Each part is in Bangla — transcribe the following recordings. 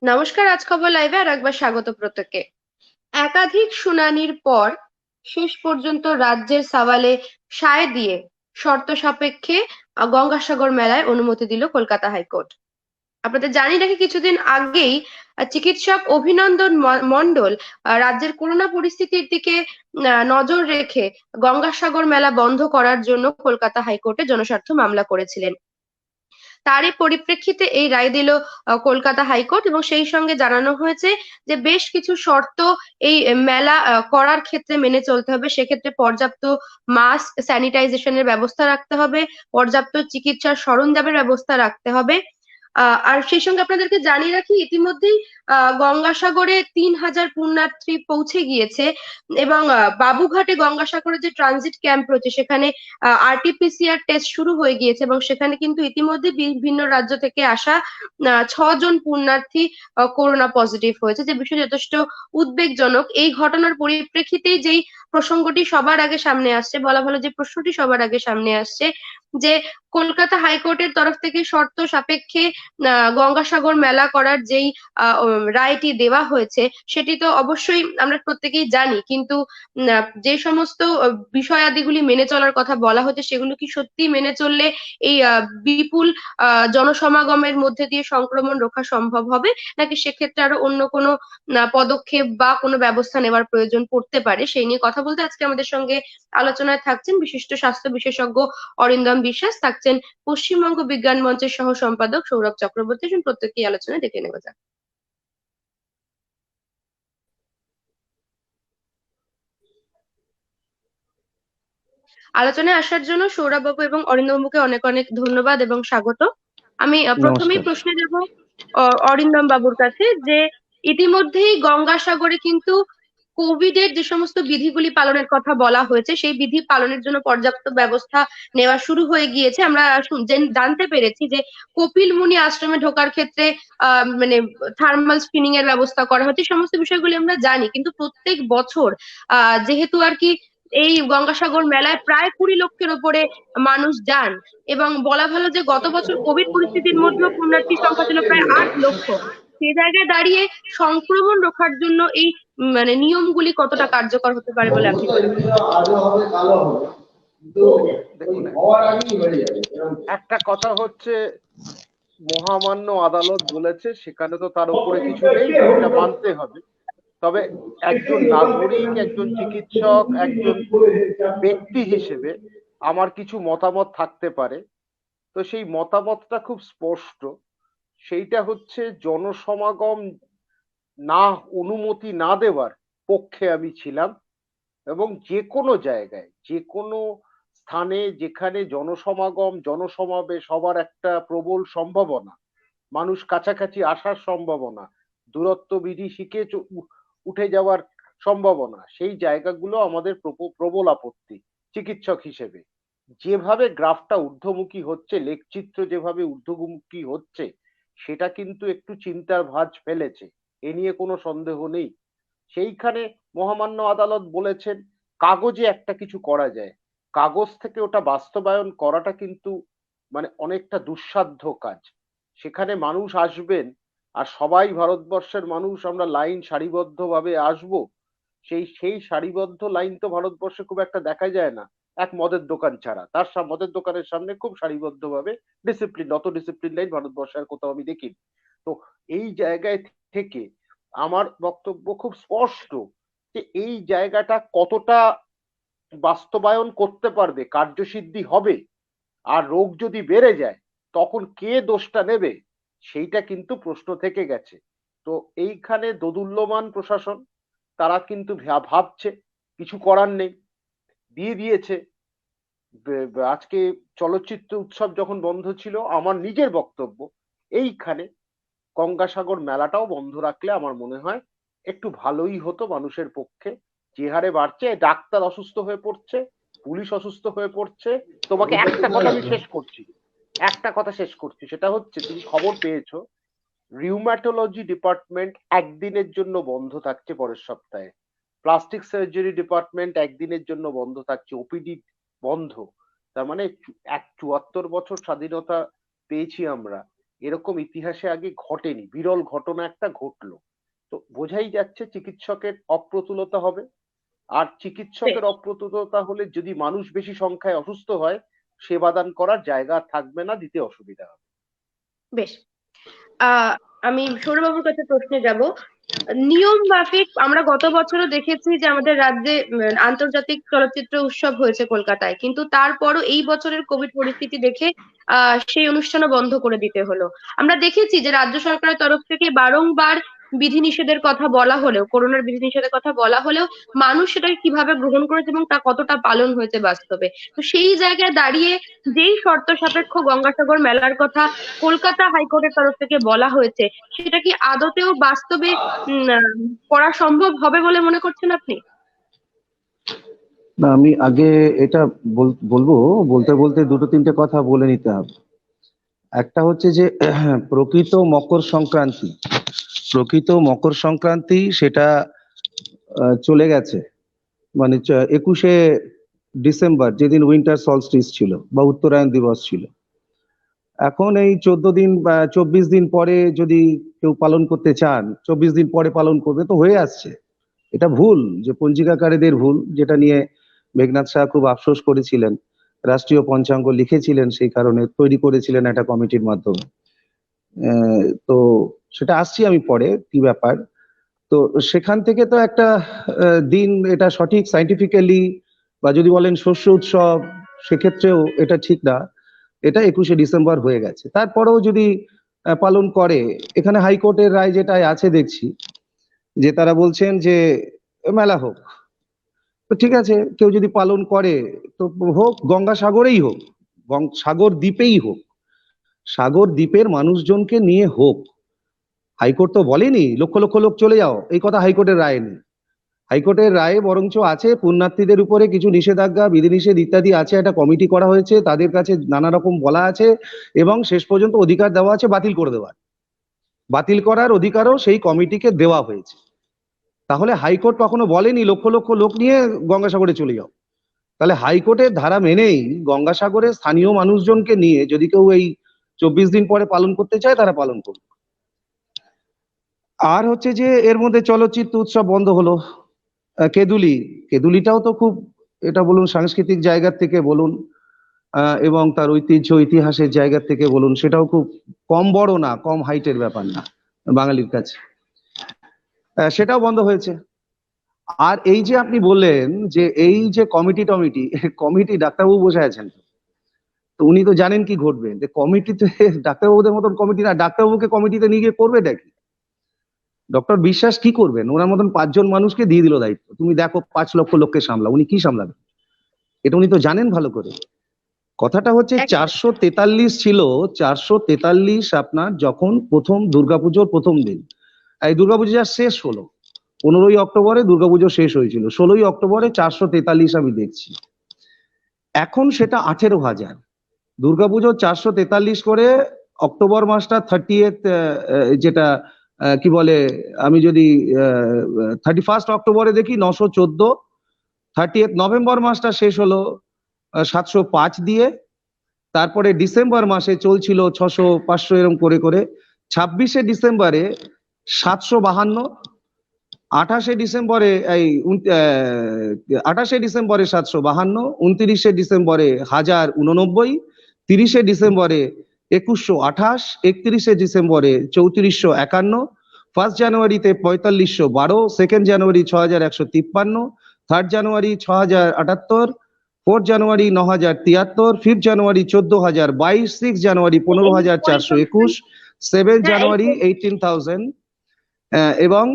নমস্কার, আজ খবর লাইভে আর একবার স্বাগত প্রত্যেককে। একাধিক শুনানির পর শেষ পর্যন্ত রাজ্যের সওয়ালে সায় দিয়ে শর্ত সাপেক্ষে গঙ্গাসাগর মেলায় অনুমতি দিল কলকাতা হাইকোর্ট। আপনাদের জানি রাখি, কিছুদিন আগেই চিকিৎসক অভিনন্দন মণ্ডল রাজ্যের করোনা পরিস্থিতির দিকে নজর রেখে গঙ্গাসাগর মেলা বন্ধ করার জন্য কলকাতা হাইকোর্টে জনস্বার্থ মামলা করেছিলেন। তারই পরিপ্রেক্ষিতে এই রায় দিল কলকাতা হাইকোর্ট, এবং সেই সঙ্গে জানানো হয়েছে যে বেশ কিছু শর্ত এই মেলা করার ক্ষেত্রে মেনে চলতে হবে। সেক্ষেত্রে পর্যাপ্ত মাস্ক, স্যানিটাইজেশনের ব্যবস্থা রাখতে হবে, পর্যাপ্ত চিকিৎসার সরঞ্জামের ব্যবস্থা রাখতে হবে। আর সেই সঙ্গে আপনাদেরকে জানিয়ে রাখি, ইতিমধ্যেই গঙ্গাসাগরে 3,000 পুণ্যার্থী পৌঁছে গিয়েছে, এবং বাবুঘাটে গঙ্গাসাগরে যে ট্রানজিট ক্যাম্প রয়েছে সেখানে আরটিপিসিআর টেস্ট শুরু হয়ে গিয়েছে, এবং সেখানে কিন্তু ইতিমধ্যে বিভিন্ন রাজ্য থেকে আসা 6 জন পুণ্যার্থী করোনা পজিটিভ হয়েছে, যে বিষয়ে যথেষ্ট উদ্বেগজনক। এই ঘটনার পরিপ্রেক্ষিতেই যেই প্রসঙ্গটি সবার আগে সামনে আসছে, বলা ভালো যে প্রশ্নটি সবার আগে সামনে আসছে, যে কলকাতা হাইকোর্টের তরফ থেকে শর্ত সাপেক্ষে গঙ্গাসাগর মেলা করার যেই রায়টি দেওয়া হয়েছে, সেটি তো অবশ্যই আমরা প্রত্যেকেই জানি, কিন্তু যে সমস্ত বিষয়াদিগুলি মেনে চলার কথা বলা হচ্ছে সেগুলো কি সত্যি মেনে চললে এই বিপুল জনসমাগমের মধ্যে দিয়ে সংক্রমণ রোখা সম্ভব হবে, নাকি সেক্ষেত্রে আরো অন্য কোনো পদক্ষেপ বা কোনো ব্যবস্থা নেওয়ার প্রয়োজন পড়তে পারে, সেই নিয়ে কথা বলতে আজকে আমাদের সঙ্গে আলোচনায় থাকছেন বিশিষ্ট স্বাস্থ্য বিশেষজ্ঞ অরিন্দম বিশ্বাস, থাকছেন পশ্চিমবঙ্গ বিজ্ঞান মঞ্চের সহ সম্পাদক সৌরভ চক্রবর্তী। প্রত্যেককেই আলোচনায় ডেকে নেওয়া যাক। আলোচনায় আসার জন্য সৌরভ বাবু এবং অরিন্দম বাবুকে অনেক অনেক ধন্যবাদ এবং স্বাগত। আমি প্রথমেই নমস্কার। প্রশ্নে যাব অরিন্দম বাবুর কাছে, যে ইতিমধ্যেই গঙ্গাসাগরে কিন্তু কোভিড এর যে সমস্ত বিধিগুলি পালনের কথা বলা হয়েছে সেই বিধি পালনের জন্য পর্যাপ্ত ব্যবস্থা নেওয়া শুরু হয়ে গিয়েছে। আমরা জানতে পেরেছি যে কপিল মুনি আশ্রমে ঢোকার ক্ষেত্রে মানে থার্মাল স্ক্রিনিং এর ব্যবস্থা করা হচ্ছে। সমস্ত বিষয়গুলি আমরা জানি, কিন্তু প্রত্যেক বছর যেহেতু আর কি এই গঙ্গাসাগর মেলায় প্রায় 20 লক্ষের উপরে মানুষ যান, এবং বলা ভালো যে গত বছর কোভিড পরিস্থিতির মধ্যেও পুণ্যার্থীর সংখ্যা ছিল প্রায় 8 লক্ষ। সে জায়গায় দাঁড়িয়ে সংক্রমণ রোখার জন্য এই মানে নিয়মগুলি কতটা কার্যকর হতে পারে বলে আপনি মনে করেন? দেখুন, একটা কথা হচ্ছে, মহামান্য আদালত বলেছে, সেখানে তো তার উপরে কিছু নেই, সেটা মানতে হবে। তবে একজন নাগরিক, একজন চিকিৎসক, একজন ব্যক্তি হিসেবে আমার কিছু মতামত থাকতে পারে। তো সেই মতামতটা খুব স্পষ্ট। সেইটা হচ্ছে, জনসমাগম না, অনুমতি না দেওয়ার পক্ষে আমি ছিলাম। এবং যে কোনো জায়গায়, যে কোনো স্থানে যেখানে জনসমাগম, জনসমাবেশ হবার একটা প্রবল সম্ভাবনা, মানুষ কাছাকাছি আসার সম্ভাবনা, দূরত্ব বিধি শিখে উঠে যাওয়ার সম্ভাবনা, সেই জায়গাগুলো আমাদের প্রবল আপত্তি চিকিৎসক হিসেবে। যেভাবে গ্রাফটা ঊর্ধ্বমুখী হচ্ছে, লেখচিত্র যেভাবে ঊর্ধ্বমুখী হচ্ছে, সেটা কিন্তু একটু চিন্তার ভাঁজ ফেলেছে, এ নিয়ে কোনো সন্দেহ নেই। সেইখানে মহামান্য আদালত বলেছেন কাগজে একটা কিছু করা যায়, কাগজ থেকে ওটা বাস্তবায়ন করাটা কিন্তু মানে অনেকটা দুঃসাধ্য কাজ। সেখানে মানুষ আসবেন, আর সবাই ভারতবর্ষের মানুষ আমরা লাইন সারিবদ্ধভাবে আসব, সেই সেই সারিবদ্ধ লাইন তো ভারতবর্ষে খুব একটা দেখা যায় না, এক মদের দোকান ছাড়া। তার মদের দোকানের সামনে খুব সারিবদ্ধভাবে ডিসিপ্লিন, অত ডিসিপ্লিন লাইন ভারতবর্ষে আর কোথাও আমি দেখিনি। তো এই জায়গায় থেকে আমার বক্তব্য খুব স্পষ্ট, যে এই জায়গাটা কতটা বাস্তবায়ন করতে পারবে, কার্যসিদ্ধি হবে, আর রোগ যদি বেড়ে যায় তখন কে দোষটা নেবে, সেইটা কিন্তু প্রশ্ন থেকে গেছে। তো এইখানে দোদুল্যমান প্রশাসন, তারা কিন্তু ভাবছে, কিছু করার নেই, দিয়ে দিয়েছে। আজকে চলচ্চিত্র উৎসব যখন বন্ধ ছিল, আমার নিজের বক্তব্য এইখানে গঙ্গাসাগর মেলাটাও বন্ধ রাখলে আমার মনে হয় একটু ভালোই হতো মানুষের পক্ষে। যে হারে বাড়ছে, ডাক্তার অসুস্থ হয়ে পড়ছে, পুলিশ অসুস্থ হয়ে পড়ছে। তোমাকে একটা কথা আমি শেষ করছি, একটা কথা শেষ করছি, সেটা হচ্ছে, তুমি খবর পেয়েছো রিউম্যাটোলজি ডিপার্টমেন্ট একদিনের জন্য বন্ধ থাকছে পরের সপ্তাহে, প্লাস্টিক সার্জারি ডিপার্টমেন্ট একদিনের জন্য বন্ধ থাকছে, ওপিডি বন্ধ। তার মানে 74 বছর স্বাধীনতা পেয়েছি আমরা, এরকম ইতিহাসে আগে ঘটেনি, বিরল ঘটনা একটা ঘটলো। তো বোঝাই যাচ্ছে চিকিৎসকের অপ্রতুলতা হবে। আর চিকিৎসকের বেশ অপ্রতুলতা হলে যদি মানুষ বেশি সংখ্যায় অসুস্থ হয়, সেবাদান করার জায়গা আর থাকবে না, দিতে অসুবিধা হবে। বেশ আহ আমি সৌরবাবুর কাছে প্রশ্নে যাব। নিয়ম মাফিক আমরা গত বছরও দেখেছি যে আমাদের রাজ্যে আন্তর্জাতিক চলচ্চিত্র উৎসব হয়েছে কলকাতায়, কিন্তু তারপরও এই বছরের কোভিড পরিস্থিতি দেখে সেই অনুষ্ঠানও বন্ধ করে দিতে হলো। আমরা দেখেছি যে রাজ্য সরকারের তরফ থেকে বারংবার বিধিনিষেধের কথা বলা হলেও, করোনার বিধিনিষেধের কথা বলা হলেও মানুষ সেটাকে কিভাবে গ্রহণ করেছে এবং তা কতটা পালন হয়েছে বাস্তবে। তো সেই জায়গায় দাঁড়িয়ে যেই শর্ত সাপেক্ষ গঙ্গাসাগর মেলার কথা কলকাতা হাইকোর্টের তরফ থেকে বলা হয়েছে, সেটা কি আদতেও বাস্তবে করা সম্ভব হবে বলে মনে করছেন আপনি? না, আমি আগে এটা বলবো, বলতে বলতে দুটো তিনটে কথা বলে নিতে হবে। একটা হচ্ছে যে প্রকৃত মকর সংক্রান্তি, প্রকৃত মকর সংক্রান্তি সেটা চলে গেছে। মানে 21শে ডিসেম্বর, যেদিন উইন্টার সলস্টিস ছিল বা উত্তরায়ণ দিবস ছিল। এখন এই 14 দিন বা 24 দিন পরে যদি কেউ পালন করতে চান, 24 দিন পরে পালন করবে, তো হয়ে আসছে। এটা ভুল, যে পঞ্জিকাকারীদের ভুল, যেটা নিয়ে মেঘনাদ সাহা খুব আফসোস করেছিলেন। রাষ্ট্রীয় পঞ্চাঙ্গ লিখেছিলেন, সেই কারণে তৈরি করেছিলেন একটা কমিটির মাধ্যমে। তো সেটা আসছি আমি পরে, কি ব্যাপার। তো সেখান থেকে তো একটা দিন, এটা সঠিক সাইন্টিফিক্যালি, বা যদি বলেন শস্য উৎসব, সেক্ষেত্রেও এটা ঠিক না। এটা 21শে ডিসেম্বর হয়ে গেছে, তারপরেও যদি পালন করে, এখানে হাইকোর্টের রায় যেটা আছে দেখছি, যে তারা বলছেন যে মেলা হোক। তো ঠিক আছে, কেউ যদি পালন করে তো হোক, গঙ্গাসাগরেই হোক, সাগর দ্বীপেই হোক, সাগর দ্বীপের মানুষজনকে নিয়ে হোক। হাইকোর্ট তো বলেনি লক্ষ লক্ষ লোক চলে যাও, এই কথা হাইকোর্টের রায় নেই। হাইকোর্টের রায়ে বরঞ্চ আছে পুণ্যার্থীদের উপরে কিছু নিষেধাজ্ঞা, বিধিনিষেধ ইত্যাদি আছে, একটা কমিটি করা হয়েছে, তাদের কাছে নানা রকম বলা আছে, এবং শেষ পর্যন্ত অধিকার দেওয়া আছে বাতিল করে দেওয়ার। বাতিল করার অধিকারও সেই কমিটিকে দেওয়া হয়েছে। তাহলে হাইকোর্ট কখনো বলেনি লক্ষ লক্ষ লোক নিয়ে গঙ্গাসাগরে চলে যাও। তাহলে হাইকোর্টের ধারা মেনেই গঙ্গাসাগরে স্থানীয় মানুষজনকে নিয়ে যদি কেউ এই 24 দিন পরে পালন করতে চায়, তারা পালন করবে। আর হচ্ছে যে এর মধ্যে চলচ্চিত্র উৎসব বন্ধ হলো। কেঁদুলিটাও তো খুব, এটা বলুন সাংস্কৃতিক জায়গার থেকে বলুন, এবং তার ঐতিহ্য ইতিহাসের জায়গা থেকে বলুন, সেটাও খুব কম বড় না, কম হাইটের ব্যাপার না বাঙালির কাছে। সেটাও বন্ধ হয়েছে। আর এই যে আপনি বললেন যে এই যে কমিটি কমিটি, ডাক্তারবাবু বসে আছেন, তো উনি তো জানেন কি ঘটবে, যে কমিটিতে ডাক্তারবাবুদের মতন কমিটি না, ডাক্তারবাবুকে কমিটিতে নিয়ে গিয়ে করবে নাকি? ডক্টর বিশ্বাস কি করবেন? ওনার মতন 5 জন মানুষকে দিয়ে দিল দায়িত্ব, তুমি দেখো 5 লক্ষ লোককে সামলা, উনি কি সামলাবেন? এটা উনি তো জানেন ভালো করে। কথাটা হচ্ছে একেবারে 443 ছিল, 443 আপনার যখন প্রথম দুর্গাপুজোর প্রথম দিন, এই দুর্গাপুজো যা শেষ হলো 15ই অক্টোবরে দুর্গাপুজো শেষ হয়েছিল, 16ই অক্টোবরে 443 আমি দেখছি। এখন সেটা 18,000। দুর্গাপুজো 443 করে, অক্টোবর মাসটা 30th, যেটা কি বলে, আমি যদি 31 অক্টোবরে দেখি 914, 30th নভেম্বর মাসটা শেষ হলো 705 দিয়ে, তারপরে ডিসেম্বর মাসে চলছিল 600 500 এরকম করে করে, 26শে ডিসেম্বরে 752, 28শে ডিসেম্বরে 752, 29শে ডিসেম্বরে 1089, 30শে ডিসেম্বরে 2128, 31শে ডিসেম্বরে 3451, 1 জানুয়ারিতে 4512, 2 জানুয়ারি 6153, 3 জানুয়ারি 6078, 4 জানুয়ারি 9073, 5 জানুয়ারি 14,022, 6 জানুয়ারি এই পরিপ্রেক্ষিতে 15,421, 7 হ্যাঁ এই জানুয়ারি 18,000। এবং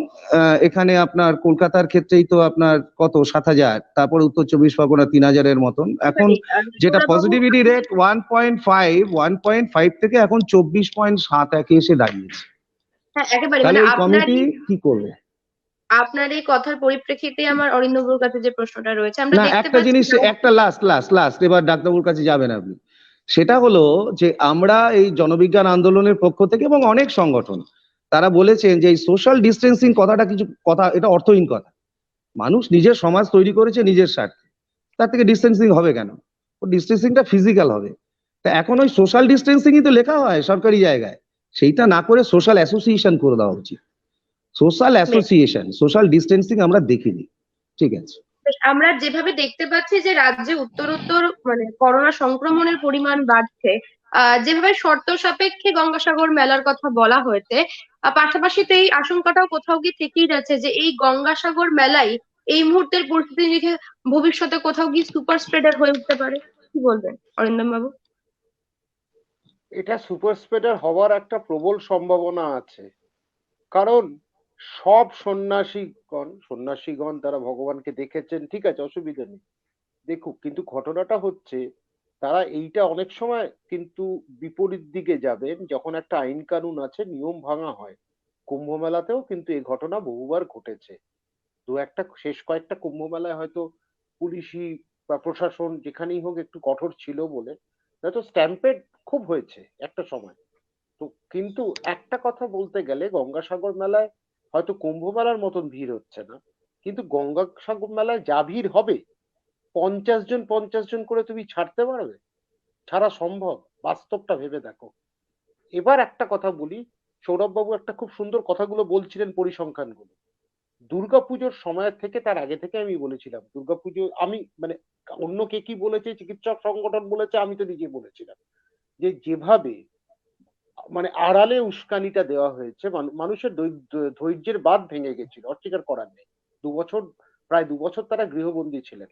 এখানে আপনার কলকাতার ক্ষেত্রেই তো আপনার কত 7,000, তারপর উত্তর চব্বিশ পরগনা 3,000-এর মতন। এখন একেবারেই যেটা সৌরভবাবু পজিটিভিটি রেট 1.5 থেকে এখন 24.71 এসে দাঁড়িয়েছে। হ্যাঁ একেবারে তাহলে মানে এই কমিটি কি করবে? আপনার এই কথার পরিপ্রেক্ষিতে আমার অরিন্দমবাবুর কাছে যে প্রশ্নটা রয়েছে, আমরা না, দেখতে একটা পাচ্ছি জিনিস, একটা লাস্ট, এবার ডাক্তারবাবুর কাছে যাবেন আপনি। সেটা হলো যে আমরা এই জনবিজ্ঞান আন্দোলনের পক্ষ থেকে এবং অনেক সংগঠন, তারা বলেছেন যে এই সোশ্যাল ডিস্টেন্সিং কথাটা কিছু কথা, এটা অর্থহীন কথা। মানুষ নিজের সমাজ তৈরি করেছে নিজের স্বার্থে, তার থেকে ডিস্টেন্সিং হবে কেন? ও ডিস্টেন্সিংটা ফিজিক্যাল হবে। তা এখন ওই সোশ্যাল ডিস্টেন্সিংই তো লেখা হয় সরকারি জায়গায়, সেইটা না করে সোশ্যাল অ্যাসোসিয়েশন করে দেওয়া উচিত। সোশ্যাল অ্যাসোসিয়েশন, সোশ্যাল ডিস্টেন্সিং আমরা দেখিনি। ঠিক আছে, বেশ, আমরা যেভাবে দেখতে পাচ্ছি যে রাজ্যে উত্তরোত্তর মানে করোনা সংক্রমণের পরিমাণ বাড়ছে, যেভাবে শর্ত সাপেক্ষে গঙ্গাসাগর মেলার কথা বলা হয়েছে, পাশাপাশি তো এই আশঙ্কাটাও কোথাও গিয়ে থেকেই যাচ্ছে যে এই গঙ্গাসাগর মেলাই এই মুহূর্তের পরিস্থিতি দেখে ভবিষ্যতে কোথাও গিয়ে সুপার স্প্রেডার হয়ে উঠতে পারে। কি বলবেন অরিন্দম বাবু? এটা সুপার স্প্রেডার হওয়ার একটা প্রবল সম্ভাবনা আছে, কারণ সব সন্ন্যাসীগণ তারা ভগবানকে দেখেছেন, ঠিক আছে, অসুবিধা নেই, দেখুক, কিন্তু ঘটনাটা হচ্ছে তারা এইটা অনেক সময় কিন্তু বিপরীত দিকে যাবেন যখন একটা আইন কানুন আছে, নিয়ম ভাঙা হয়। কুম্ভ মেলাতেও কিন্তু এই ঘটনা বহুবার ঘটেছে। দু একটা শেষ কয়েকটা কুম্ভ মেলায় হয়তো পুলিশি বা প্রশাসন যেখানেই হোক একটু কঠোর ছিল বলে হয়তো স্ট্যাম্পেড খুব হয়েছে একটা সময়। তো কিন্তু একটা কথা বলতে গেলে গঙ্গাসাগর মেলায় হয়তো কুম্ভ মেলার মতন ভিড় হচ্ছে না, কিন্তু গঙ্গাসাগর মেলায় যা ভিড় হবে, 50 জন 50 জন করে তুমি ছাড়তে পারবে? ছাড়া সম্ভব? বাস্তবটা ভেবে দেখো। এবার একটা কথা বলি, সৌরভ বাবু একটা খুব সুন্দর কথাগুলো বলছিলেন পরিসংখ্যানগুলো। দুর্গাপুজোর সময় থেকে, তার আগে থেকে আমি বলেছিলাম দুর্গাপুজো, আমি মানে অন্য কে কি বলেছে, চিকিৎসক সংগঠন বলেছে, আমি তো নিজে বলেছিলাম যে যেভাবে মানে আড়ালে উস্কানিটা দেওয়া হয়েছে, মানুষের ধৈর্যের বাঁধ ভেঙে গেছিল, অস্বীকার করার নেই। 2 বছর, প্রায় 2 বছর তারা গৃহবন্দী ছিলেন।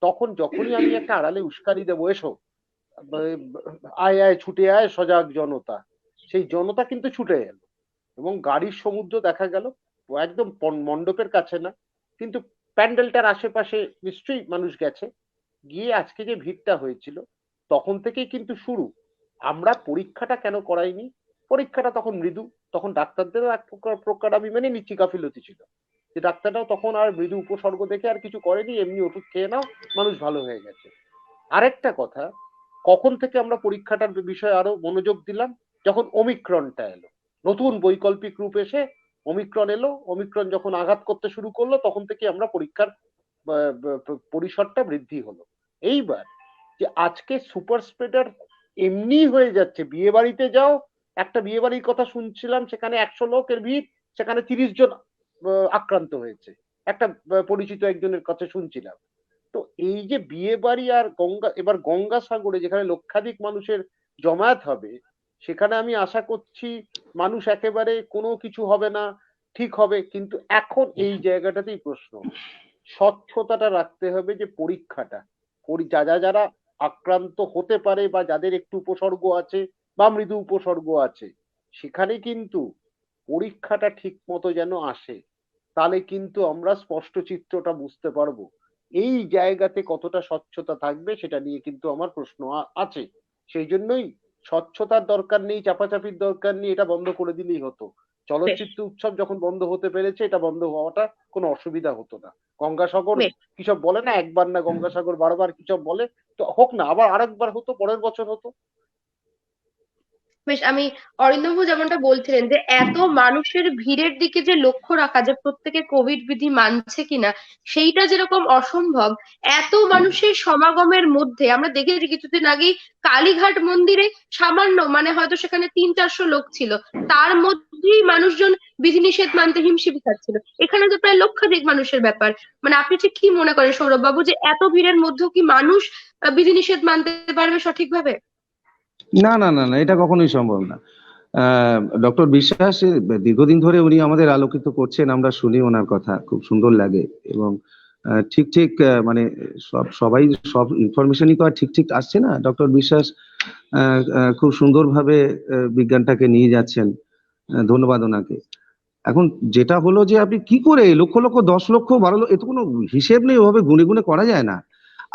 তখন যখনই আমি একটা আড়ালে উস্কানি দেবো, এসো আয় আয় ছুটে আয় সজাগ জনতা, সেই জনতা কিন্তু ছুটে এলো এবং গাড়ির সমুদ্র দেখা গেল। একদম মণ্ডপের কাছে না, কিন্তু প্যান্ডেলটার আশেপাশে নিশ্চয়ই মানুষ গেছে, গিয়ে আজকে যে ভিড়টা হয়েছিল তখন থেকেই কিন্তু শুরু। আমরা পরীক্ষাটা কেন করাইনি? পরীক্ষাটা তখন মৃদু, তখন ডাক্তারদেরও এক প্রকার আমি মেনে নিচ্ছি গাফিলতি ছিল, যে ডাক্তাররাও তখন আর মৃদু উপসর্গ দেখে আর কিছু করেনি, এমনি ওষুধ খেয়ে নাও, মানুষ ভালো হয়ে গেছে। আরেকটা কথা, কখন থেকে আমরা পরীক্ষাটার বিষয়ে আরো মনোযোগ দিলাম? যখন ওমিক্রনটা এলো, নতুন বৈকল্পিক রূপ এসে ওমিক্রন এলো, ওমিক্রন যখন আঘাত করতে শুরু করলো তখন থেকে আমরা পরীক্ষার পরিসরটা বৃদ্ধি হলো। এইবার যে আজকে সুপার স্প্রেডার এমনি হয়ে যাচ্ছে, বিয়ে বাড়িতে যাও, একটা বিয়ে বাড়ির কথা শুনছিলাম, সেখানে 100 লোকের ভিড়, সেখানে 30 জন আক্রান্ত হয়েছে, একটা পরিচিত একজনের কাছে শুনছিলাম। তো এই যে বিয়ে বাড়ি আর এবার গঙ্গাসাগরে যেখানে লক্ষাধিক মানুষের জমায়েত হবে, সেখানে আমি আশা করছি মানুষ একেবারে কোনো কিছু হবে না, ঠিক হবে। কিন্তু এখন এই জায়গাটাতেই প্রশ্ন, স্বচ্ছতাটা রাখতে হবে, যে পরীক্ষাটা যারা আক্রান্ত হতে পারে বা যাদের একটু উপসর্গ আছে বা মৃদু উপসর্গ আছে, সেখানে কিন্তু পরীক্ষাটা ঠিক মতো যেন আসে, তাহলে কিন্তু আমরা স্পষ্ট চিত্রটা বুঝতে পারবো। এই জায়গাতে কতটা স্বচ্ছতা থাকবে সেটা নিয়ে কিন্তু আমার প্রশ্ন আছে। সেই জন্যই স্বচ্ছতার দরকার নেই, চাপাচাপির দরকার নেই, এটা বন্ধ করে দিলেই হতো। বেশ, চলচ্চিত্র উৎসব যখন বন্ধ হতে পেরেছে, এটা বন্ধ হওয়াটা কোনো অসুবিধা হতো না। গঙ্গাসাগর বেশ, কিসব বলে না, একবার না গঙ্গাসাগর বারবার, কিসব বলে, তো হোক না, আবার আরেকবার হতো, পরের বছর হতো। বেশ। আমি অরিন্দমবাবু যেমনটা বলছিলেন যে এত মানুষের ভিড়ের দিকে যে লক্ষ্য রাখা, যে প্রত্যেকে কোভিড বিধি মানছে কিনা, সেইটা যেরকম অসম্ভব, এত মানুষের সমাগমের মধ্যে আমরা দেখেছি কিছুদিন আগেই কালীঘাট মন্দিরে সামান্য মানে হয়তো সেখানে 300-400 লোক ছিল, তার মধ্যেই মানুষজন বিধিনিষেধ মানতে হিমশিম খাচ্ছিল। এখানে তো প্রায় লক্ষাধিক মানুষের ব্যাপার। মানে আপনি ঠিক কি মনে করেন সৌরভ বাবু, যে এত ভিড়ের মধ্যেও কি মানুষ বিধিনিষেধ মানতে পারবে সঠিকভাবে? না না না না, এটা কখনোই সম্ভব না। ডক্টর বিশ্বাস দীর্ঘদিন ধরে উনি আমাদের আলোকিত করছেন, আমরা শুনি ওনার কথা, খুব সুন্দর লাগে। এবং ঠিক ঠিক মানে সবাই সব ইনফরমেশনই তো আর ঠিক ঠিক আসছে না। ডক্টর বিশ্বাস খুব সুন্দরভাবে বিজ্ঞানটাকে নিয়ে যাচ্ছেন, ধন্যবাদ ওনাকে। এখন যেটা হলো যে আপনি কি করে লক্ষ লক্ষ 10 লক্ষ 12 লক্ষ, এ তো কোনো হিসেব নেই, ওভাবে গুনে গুনে করা যায় না।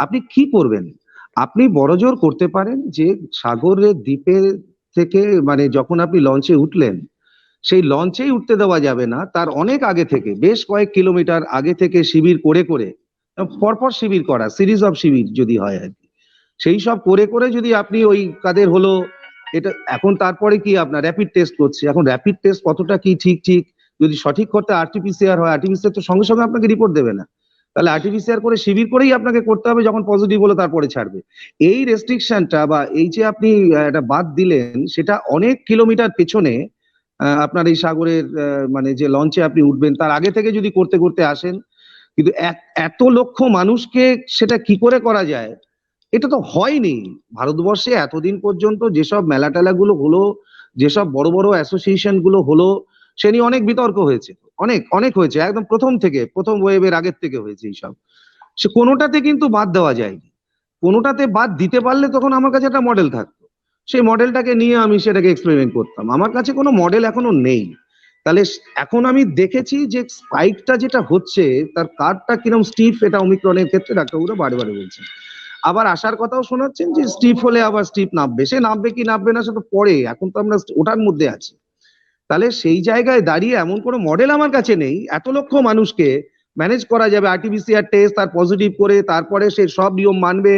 আপনি কি করবেন? আপনি বড়জোর করতে পারেন যে সাগরের দ্বীপে থেকে মানে যখন আপনি লঞ্চে উঠলেন, সেই লঞ্চেই উঠতে দেওয়া যাবে না, তার অনেক আগে থেকে, বেশ কয়েক কিলোমিটার আগে থেকে শিবির করে করে, পরপর শিবির করা, সিরিজ অফ শিবির যদি হয় আর কি, সেই সব করে করে যদি আপনি ওই কাদের হলো এটা এখন, তারপরে কি আপনার র্যাপিড টেস্ট করছে, এখন র্যাপিড টেস্ট কতটা কি ঠিক ঠিক যদি সঠিক করতে আরটিপিসিআর হয়, আরটিপিসিআর তো সঙ্গে সঙ্গে আপনাকে রিপোর্ট দেবে না। তাহলে আরটিপিসিআর করে শিবির করেই আপনাকে করতে হবে, যখন পজিটিভ হলো তারপরে ছাড়বে। এই রেস্ট্রিকশনটা বা এই যে আপনি এটা বাদ দিলেন, সেটা অনেক কিলোমিটার পেছনে আপনার এই সাগরের মানে যে লঞ্চে আপনি উঠবেন তার আগে থেকে যদি করতে করতে আসেন, কিন্তু এত লক্ষ মানুষকে সেটা কি করে করা যায়, এটা তো হয়নি। ভারতবর্ষে এতদিন পর্যন্ত যেসব মেলা টেলা গুলো হলো, যেসব বড় বড় অ্যাসোসিয়েশন গুলো হলো, সে নিয়ে অনেক বিতর্ক হয়েছে, অনেক অনেক হয়েছে, একদম প্রথম থেকে, প্রথম ওয়েভের আগের থেকে হয়েছে এইসব। সে কোনোটাতে কিন্তু বাদ দেওয়া যায়নি। কোনোটাতে বাদ দিতে পারলে তখন আমার কাছে একটা মডেল থাকতো, সেই মডেলটাকে নিয়ে আমি সেটাকে এক্সপেরিমেন্ট করতাম। আমার কাছে কোনো মডেল এখনো নেই। তাহলে এখন আমি দেখেছি যে স্পাইকটা যেটা হচ্ছে তার কার্ভটা কিরকম স্টিফ, এটা ওমিক্রনের ক্ষেত্রে ডাক্তারবাবুরা বারে বারে বলছেন। আবার আসার কথাও শোনাচ্ছেন যে স্টিফ হলে আবার স্টিফ নামবে, সে নামবে কি নামবে না সেটা পরে, এখন তো আমরা ওটার মধ্যে আছি। তাহলে সেই জায়গায় দাঁড়িয়ে এমন কোনো মডেল আমার কাছে নেই এত লক্ষ মানুষকে ম্যানেজ করা যাবে। আরটিপিসিআর টেস্ট, তার পজিটিভ করে তারপরে সে সব নিয়ম মানবে,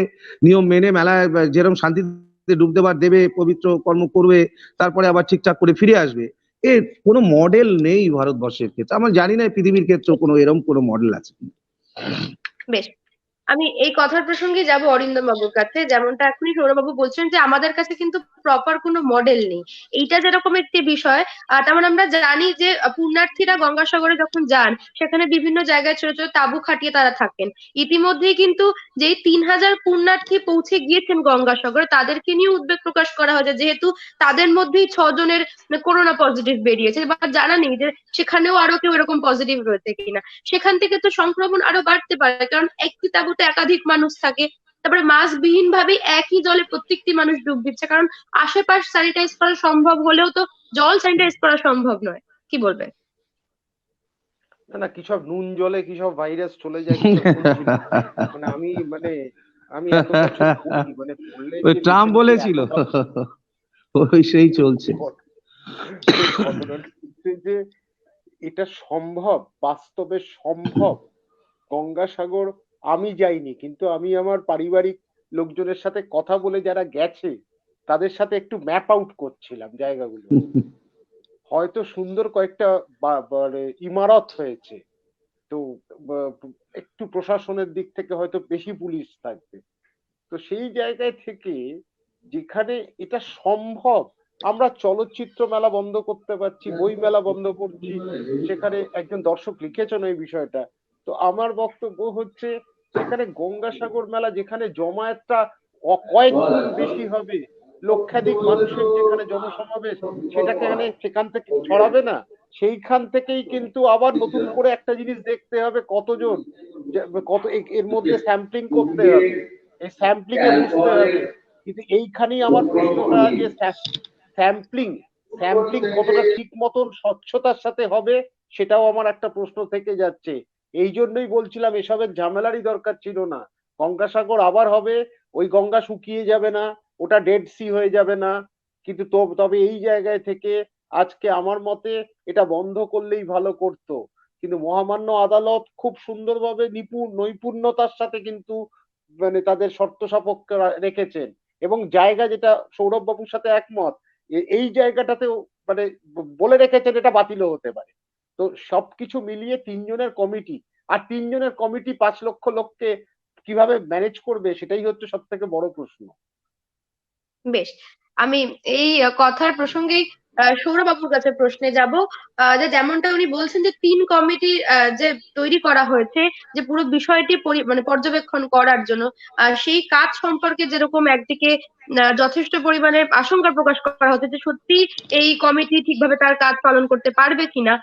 নিয়ম মেনে মেলায় যেরকম শান্তিতে ডুব দেবার দেবে, পবিত্র কর্ম করবে, তারপরে আবার ঠিকঠাক করে ফিরে আসবে। এর কোনো মডেল নেই ভারতবর্ষের ক্ষেত্রে। আমার জানি না পৃথিবীর ক্ষেত্রে কোনো এরকম কোনো মডেল আছে কিনা। বেশ, আমি এই কথার প্রসঙ্গে যাব অরিন্দম বাবুর কাছে। যেমনটা এখনই সৌরভবাবু বলছেন যে আমাদের কাছে কিন্তু প্রপার কোনো মডেল নেই, এইটা যেরকম একটি বিষয়। তেমন আমরা জানি যে পুণ্যার্থীরা গঙ্গাসাগরে যখন যান সেখানে বিভিন্ন জায়গায় ছোট ছোট তাঁবু খাটিয়ে তারা থাকেন। ইতিমধ্যেই কিন্তু যেই 3,000 পুণ্যার্থী পৌঁছে গিয়েছেন গঙ্গাসাগরে তাদেরকে নিয়ে উদ্বেগ প্রকাশ করা হয়েছে, যেহেতু তাদের মধ্যেই 6 জনের করোনা পজিটিভ বেরিয়েছে, বা জানা নেই যে সেখানেও আরো কেউ এরকম পজিটিভ রয়েছে কিনা। সেখান থেকে তো সংক্রমণ আরো বাড়তে পারে, কারণ একটি তাঁবুতে একাধিক মানুষ থাকে। তারপরে মাস্ক বিহীন ভাবে একই জলে প্রত্যেকটি মানুষ ডুব দিচ্ছে, কারণ আশেপাশ স্যানিটাইজ করা সম্ভব হলেও তো জল স্যানিটাইজ করা সম্ভব নয়। কি বলবেন? না না, কি সব নুন জলে কি সব ভাইরাস চলে যায় কি সব বলছিল। মানে আমি এত বছর পড়ি, মানে পড়লে ওই যে ট্রাম্প রিসেন্টলি বলেছিল, এতটা ওই সেই চলছে। ঘটনাটা হচ্ছে যে এটা সম্ভব, বাস্তবে সম্ভব। গঙ্গাসাগর আমি যাইনি, কিন্তু আমি আমার পারিবারিক লোকজনের সাথে কথা বলে যারা গেছে তাদের সাথে একটু ম্যাপ আউট করছিলাম জায়গাগুলো। হয়তো সুন্দর কয়েকটা মানে ইমারত হয়েছে, তো একটু প্রশাসনের দিক থেকে হয়তো বেশি পুলিশ থাকবে। তো সেই জায়গায় থেকে যেখানে এটা সম্ভব, আমরা চলচ্চিত্র মেলা বন্ধ করতে পারছি, বই মেলা বন্ধ করছি, সেখানে একজন দর্শক লিখেছেন এই বিষয়টা। তো আমার বক্তব্য হচ্ছে সেখানে গঙ্গাসাগর মেলা যেখানে জমায়েতটা কয়েক গুণ বেশি হবে, লক্ষাধিক মানুষের যেখানে জনসমাবেশ, সেটাকে সেখান থেকে ছড়াবে না। সেইখান থেকেই কিন্তু আবার নতুন করে একটা জিনিস দেখতে হবে, কতজন, কত এর মধ্যে স্যাম্পলিং করতে হবে, এই স্যাম্পলিং এ বুঝতে হবে। কিন্তু এইখানেই আমার প্রশ্নটা, যে স্যাম্পলিং স্যাম্পলিং কতটা ঠিক মতন স্বচ্ছতার সাথে হবে, সেটাও আমার একটা প্রশ্ন থেকে যাচ্ছে। এই জন্যই বলছিলাম এসবের ঝামেলারই দরকার ছিল না। গঙ্গাসাগর আবার হবে, ওই গঙ্গা শুকিয়ে যাবে না, ওটা ডেড সি হয়ে যাবে না, কিন্তু তবে এই জায়গায় থেকে আজকে আমার মতে এটা বন্ধ করলেই ভালো করতো। কিন্তু মহামান্য আদালত খুব সুন্দরভাবে নৈপুণ্যতার সাথে কিন্তু মানে তাদের শর্ত সাপেক্ষ রেখেছেন, এবং জায়গা, যেটা সৌরভ বাবুর সাথে একমত, এই জায়গাটাতেও মানে বলে রেখেছেন এটা বাতিলও হতে পারে। তো সবকিছু মিলিয়ে 3 জনের কমিটি, আর 3 জনের কমিটি 5 লক্ষ লোককে কিভাবে ম্যানেজ করবে, সেটাই হচ্ছে সব থেকে বড় প্রশ্ন। বেশ, আমি এই কথার প্রসঙ্গেই সৌরভ বাবুর কাছে প্রশ্নে যাব। যে যেমনটা উনি বলছেন যে 3 কমিটি যে তৈরি করা হয়েছে, যে পুরো বিষয়টি মানে পর্যবেক্ষণ করার জন্য, সেই কাজ সম্পর্কে যেরকম একদিকে যথেষ্ট পরিমাণে আশঙ্কা প্রকাশ করা হচ্ছে যে সত্যি এই কমিটি ঠিকভাবে তার কাজ পালন করতে পারবে কিনা।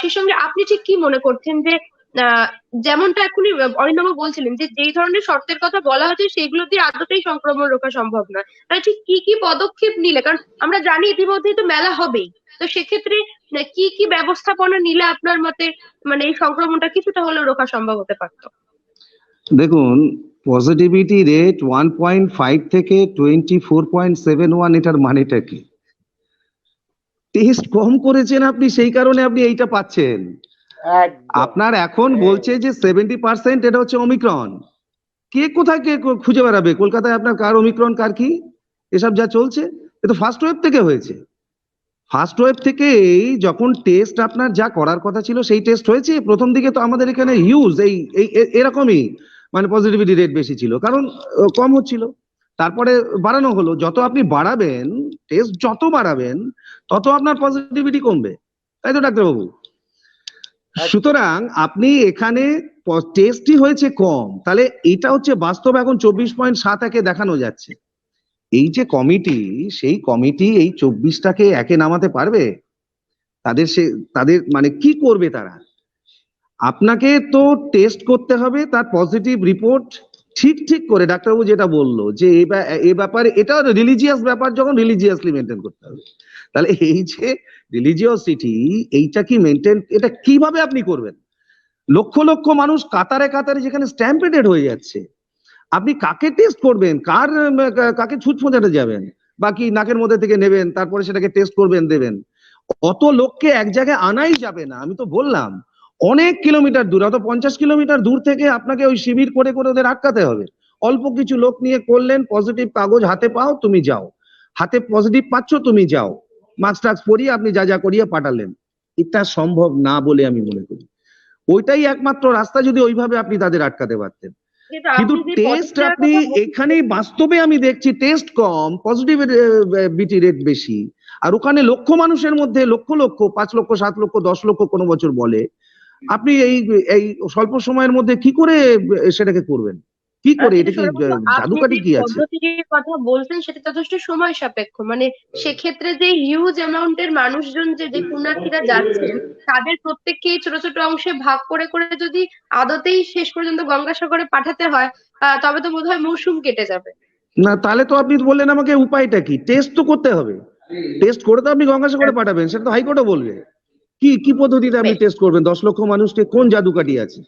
সেই সঙ্গে আপনি ঠিক কি মনে করছেন যে আহ যেমনটা এখনই অরিন্দম বলছিলেন যে যেই ধরনের শর্তের কথা বলা হচ্ছে সেগুলো দিয়ে আদতেই সংক্রমণ রোখা সম্ভব নয়, তাহলে ঠিক কি কি পদক্ষেপ নিলে, কারণ আমরা জানি ইতিমধ্যেই তো মেলা হবেই, তো সেক্ষেত্রে কি কি ব্যবস্থাপনা নিলে আপনার মতে মানে এই সংক্রমণটা কিছুটা হলেও রোখা সম্ভব হতে পারতো? দেখুন, পজিটিভিটি রেট 1.5 থেকে 24.71, এটার মানেটা কি? টেস্ট কম করেছেন আপনি, সেই কারণে আপনি এইটা পাচ্ছেন। একদম আপনার এখন বলছে যে 70% এটা হচ্ছে ওমিক্রন। কে কোথায় কে খুঁজে বেড়াবে কলকাতায় আপনার কার ওমিক্রন কার কি? এসব যা চলছে এ তো ফার্স্ট ওয়েভ থেকে হয়েছে। ফার্স্ট ওয়েভ থেকেই যখন টেস্ট আপনার যা করার কথা ছিল সেই টেস্ট হয়েছে। প্রথম দিকে তো আমাদের এখানে হিউজ এই এই এ- এরকমই মানে পজিটিভিটি রেট বেশি ছিল, কারণ কম হচ্ছিল। তারপরে বাড়ানো হলো, যত আপনি বাড়াবেন, টেস্ট যত বাড়াবেন তত আপনার পজিটিভিটি কমবে, তাই তো ডাক্তারবাবু? একদম। সুতরাং আপনি এখানে টেস্টই হয়েছে কম, তাহলে এটা হচ্ছে বাস্তব। এখন 24.7 দেখানো যাচ্ছে। এই যে কমিটি, সেই কমিটি এই 24টাকে একে নামাতে পারবে? তাদের সে তাদের মানে কি করবে তারা? আপনাকে তো টেস্ট করতে হবে, তার পজিটিভ রিপোর্ট ঠিক ঠিক করে ডাক্তারবাবু যেটা বললো যে এ ব্যাপারে, এটা রিলিজিয়াস ব্যাপার, যখন রিলিজিয়াসলি মেনটেন করতে হবে। তাহলে এই যে রিলিজিওসিটি, এইটা কি মেনটেন, এটা কিভাবে আপনি করবেন? লক্ষ লক্ষ মানুষ কাতারে কাতারে যেখানে স্ট্যাম্পেডেড হয়ে যাচ্ছে, আপনি কাকে টেস্ট করবেন? কাকে ছুঁচ ফোঁচাতে যাবেন? বা কি নাকের মধ্যে থেকে নেবেন, তারপরে সেটাকে টেস্ট করবেন, দেবেন? অত লোককে এক জায়গায় আনাই যাবে না। আমি তো বললাম অনেক কিলোমিটার দূর, অত 50 কিলোমিটার দূর থেকে আপনাকে ওই শিবির করে করে ওদের আটকাতে হবে। অল্প কিছু লোক নিয়ে করলেন, পজিটিভ কাগজ হাতে পাও, তুমি যাও। হাতে পজিটিভ পাচ্ছ, তুমি যাও। মাস্ক টাস্ক পরিয়ে আপনি যা যা করিয়ে পাঠালেন। এটা সম্ভব না বলে আমি মনে করি। ওইটাই একমাত্র রাস্তা, যদি ওইভাবে আপনি তাদের আটকাতে পারতেন। কিন্তু কিন্তু আপনি যে টেস্ট পজিটিভ আপনি কথা বলছেন, এখানেই বাস্তবে আমি দেখছি টেস্ট কম, পজিটিভিটি রেট বেশি। আর ওখানে লক্ষ মানুষের মধ্যে লক্ষ লক্ষ, 5 লক্ষ, 7 লক্ষ, 10 লক্ষ কোনো বছর বলে, আপনি এই এই স্বল্প সময়ের মধ্যে কি করে সেটাকে করবেন? কি করে? কিন্তু এটা কি সৌরভবাবু, আপনি জাদুকাঠি যে কি আছে? পদ্ধতির কথা বলছেন সেটা যথেষ্ট সময় সাপেক্ষ। মানে সেক্ষেত্রে যে হিউজ অ্যামাউন্টের মানুষজন যে পুণ্যার্থীরা যাচ্ছেন, তাদের প্রত্যেককে ছোট ছোট অংশে ভাগ করে করে যদি আদতেই শেষ পর্যন্ত গঙ্গাসাগরে পাঠাতে হয়, তবে তো বোধহয় মৌসুম কেটে যাবে। না, তাহলে তো আপনি বললেন আমাকে উপায়টা কি? টেস্ট তো করতে হবে। টেস্ট করে তো আপনি গঙ্গাসাগরে পাঠাবেন, সেটা তো হাইকোর্টও বলবে। কি কি পদ্ধতিতে আপনি বেশ, টেস্ট করবেন? 10 লক্ষ মানুষকে কোন জাদুকাঠি আছে?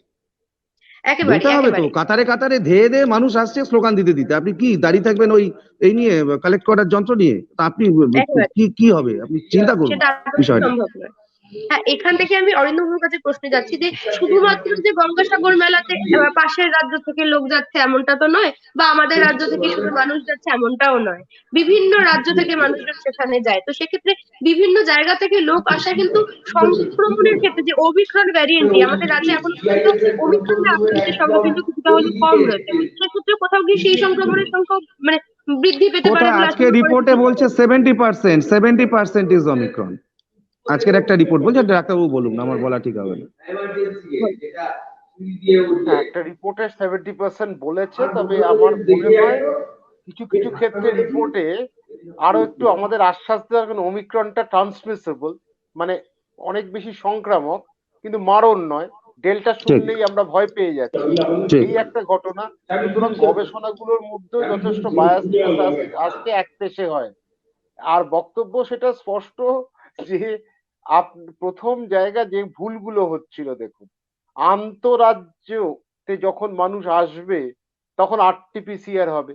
বলতে একেবারেই হবে তো। একেবারেই। কাতারে কাতারে ধেয়ে ধেয়ে মানুষ আসছে স্লোগান দিতে দিতে, আপনি কি দাঁড়িয়ে থাকবেন ওই এই নিয়ে, কালেক্ট করার যন্ত্র নিয়ে? তা আপনি একেবারে কি কি হবে? আপনি চিন্তা করুন সেটা আদৌ বিষয়টা। সম্ভব নয়। হ্যাঁ, এখান থেকে আমি অরিন্দমের কাছে প্রশ্নে যাচ্ছি যে শুধুমাত্র যে গঙ্গাসাগর মেলাতে পাশের রাজ্য থেকে লোক যাচ্ছে এমনটা তো নয়, বা আমাদের রাজ্য থেকে শুধু মানুষ যাচ্ছে এমনটাও নয়। বিভিন্ন রাজ্য থেকে মানুষজন সেখানে যায়, তো সেক্ষেত্রে বিভিন্ন জায়গা থেকে লোক আসা কিন্তু সংক্রমণের ক্ষেত্রে যে ওমিক্রন ভ্যারিয়েন্টটি আমাদের রাজ্যে এখনো পর্যন্ত ওমিক্রনের আক্রান্তের সংখ্যা কিন্তু কিছুটা হলেও কম রয়েছে, সেক্ষেত্রে কোথাও গিয়ে সেই সংক্রমণের সংখ্যা মানে বৃদ্ধি পেতে পারে কোথায়? বলে আজকে আশঙ্কা করেছেন রিপোর্টে কি? বলছে 70%, 70% ইজ অমিক্রন। আজকের একটা রিপোর্ট বলছে, ডাক্তারবাবু বলুন না, আমার বলা ঠিক হবে না। হ্যাঁ, একটা রিপোর্টে 70% বলেছে, তবে আমার মনে হয় কিছু কিছু ক্ষেত্রে রিপোর্টে আরো একটু আমাদের আশ্বাস দেওয়া, কারণ ওমিক্রনটা ট্রান্সমিসেবল, মানে অনেক বেশি সংক্রামক, কিন্তু মারণ নয়। ডেল্টা ঠিক শুনলেই আমরা ভয় পেয়ে যাচ্ছি, ঠিক। এই একটা ঘটনা। সুতরাং গবেষণাগুলোর মধ্যেও যথেষ্ট বায়াসনেস আসছে এক দেশে হয়। আর বক্তব্য সেটা স্পষ্ট যে প্রথম জায়গা যে ভুলগুলো হচ্ছিল, দেখুন, আন্তঃরাজ্যতে যখন মানুষ আসবে তখন আরটিপিসিআর হবে।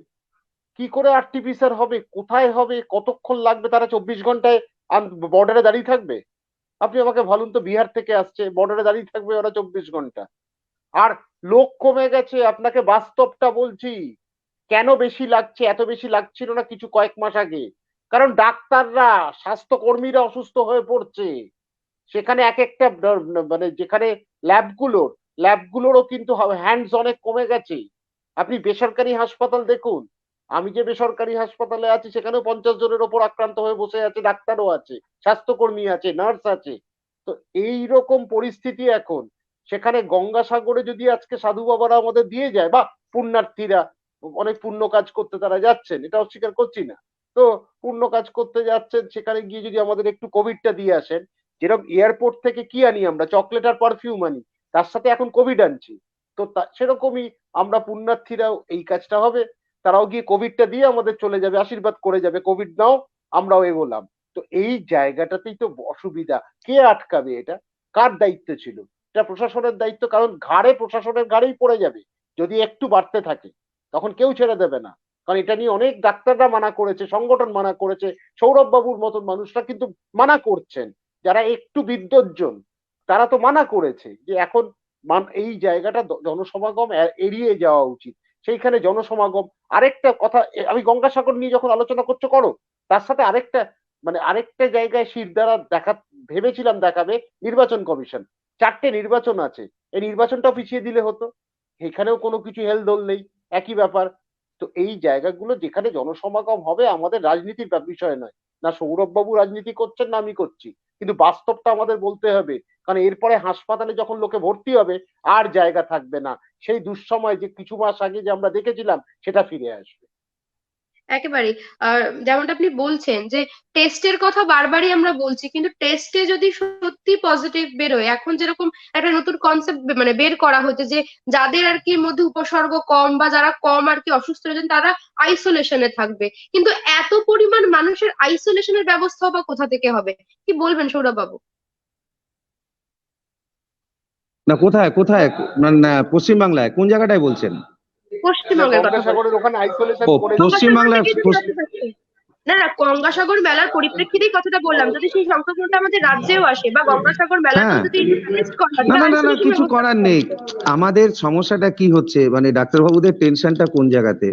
কি করে আরটিপিসিআর হবে, কোথায় হবে, কতক্ষণ লাগবে? তারা 24 ঘন্টায় বর্ডারে দাঁড়িয়ে থাকবে? আপনি আমাকে বলুন তো, বিহার থেকে আসছে, বর্ডারে দাঁড়িয়ে থাকবে ওরা 24 ঘন্টা? আর লোক কমে গেছে, আপনাকে বাস্তবটা বলছি। কেন বেশি লাগছে? এত বেশি লাগছিল না কিছু কয়েক মাস আগে, কারণ ডাক্তাররা, স্বাস্থ্যকর্মীরা অসুস্থ হয়ে পড়ছে। সেখানে এক একটা মানে যেখানে ল্যাবগুলোরও কিন্তু হ্যান্ডস অনেক কমে গেছে। আপনি বেসরকারি হাসপাতাল দেখুন, আমি যে বেসরকারি হাসপাতালে আছি সেখানেও 50 জনের ওপর আক্রান্ত হয়ে বসে আছে, ডাক্তারও আছে, স্বাস্থ্যকর্মী আছে, নার্স আছে। তো এই রকম পরিস্থিতি এখন। সেখানে গঙ্গাসাগরে যদি আজকে সাধু বাবারা আমাদের দিয়ে যায়, বা পুণ্যার্থীরা, অনেক পুণ্য কাজ করতে তারা যাচ্ছেন, এটা অস্বীকার করছি না, তো পুণ্য কাজ করতে যাচ্ছেন, সেখানে গিয়ে যদি আমাদের একটু কোভিডটা দিয়ে আসেন, যেরকম এয়ারপোর্ট থেকে কি আনি আমরা, চকলেট আর পারফিউম আনি, তার সাথে এখন কোভিড আনছি। তো সেরকমই আমরা পুণ্যার্থীরাও এই কাজটা হবে, তারাও গিয়ে কোভিডটা দিয়ে আমাদের চলে যাবে, আশীর্বাদ করে যাবে, কোভিড নাও, আমরাও এগোলাম। তো এই জায়গাটাতেই তো অসুবিধা। কে আটকাবে এটা? কার দায়িত্ব ছিল? এটা প্রশাসনের দায়িত্ব, কারণ ঘাড়ে, প্রশাসনের ঘাড়েই পড়ে যাবে যদি একটু বাড়তে থাকে। তখন কেউ ছেড়ে দেবে না, কারণ এটা নিয়ে অনেক ডাক্তাররা মানা করেছে, সংগঠন মানা করেছে, সৌরভ বাবুর মতন মানুষরা কিন্তু মানা করছেন, যারা একটু বিদ্বজ্জন তারা তো মানা করেছে যে এখন এই জায়গাটা জনসমাগম এড়িয়ে যাওয়া উচিত। সেইখানে জনসমাগম, আরেকটা কথা, আমি গঙ্গাসাগর নিয়ে যখন আলোচনা করছো করো, তার সাথে আরেকটা মানে আরেকটা জায়গায় শিরদাঁড়া ভেবেছিলাম দেখাবে নির্বাচন কমিশন। 4টে নির্বাচন আছে, এই নির্বাচনটাও পিছিয়ে দিলে হতো। এখানেও কোনো কিছু হেলদোল নেই, একই ব্যাপার। তো এই জায়গাগুলো যেখানে জনসমাগম হবে আমাদের রাজনীতির বিষয় নয়। না সৌরভ বাবু রাজনীতি করছেন না আমি করছি, কিন্তু বাস্তবটা আমাদের বলতে হবে। কারণ এরপরে হাসপাতালে যখন লোকে ভর্তি হবে আর জায়গা থাকবে না। সেই দুঃসময় যে কিছু মাস আগে যে আমরা দেখেছিলাম সেটা ফিরে আসবে। একেবারেই। আর যেমনটা আপনি বলছেন যে টেস্টের কথা বারবারই আমরা বলছি, কিন্তু টেস্টে যদি সত্যি পজিটিভ বেরোয়, এখন যেরকম একটা নতুন কনসেপ্ট মানে বের করা হচ্ছে যে যাদের আর কি মধ্যে উপসর্গ কম বা যারা কম আর কি অসুস্থ হয়েছেন তারা আইসোলেশনে থাকবে, কিন্তু এত পরিমাণ মানুষের আইসোলেশনের ব্যবস্থা বা কোথা থেকে হবে? কি বলবেন সৌরভ বাবু? না, কোথায় কোথায়? না, পশ্চিমবাংলায় কোন জায়গাটায় বলছেন? না পশ্চিমবঙ্গের কথা বলছি। গঙ্গাসাগরের ওখানে আইসোলেশন ও, করে দিচ্ছে। গঙ্গাসাগর পশ্চিমবাংলায় থেকে যদি কথা থাকছে, না না, গঙ্গাসাগর মেলার পরিপ্রেক্ষিতেই কথাটা বললাম, যদি সেই সংক্রমণটা আমাদের রাজ্যেও আসে বা গঙ্গাসাগর হ্যাঁ, মেলাতেও যদি টেস্ট করা হয়, না তাহলে না না না, আইসোলেশন কিছু ব্যবস্থা করার কোথা নেই। থেকে? আমাদের সমস্যাটা কি হচ্ছে, মানে ডাক্তারবাবুদের টেনশনটা কোন জায়গাতে?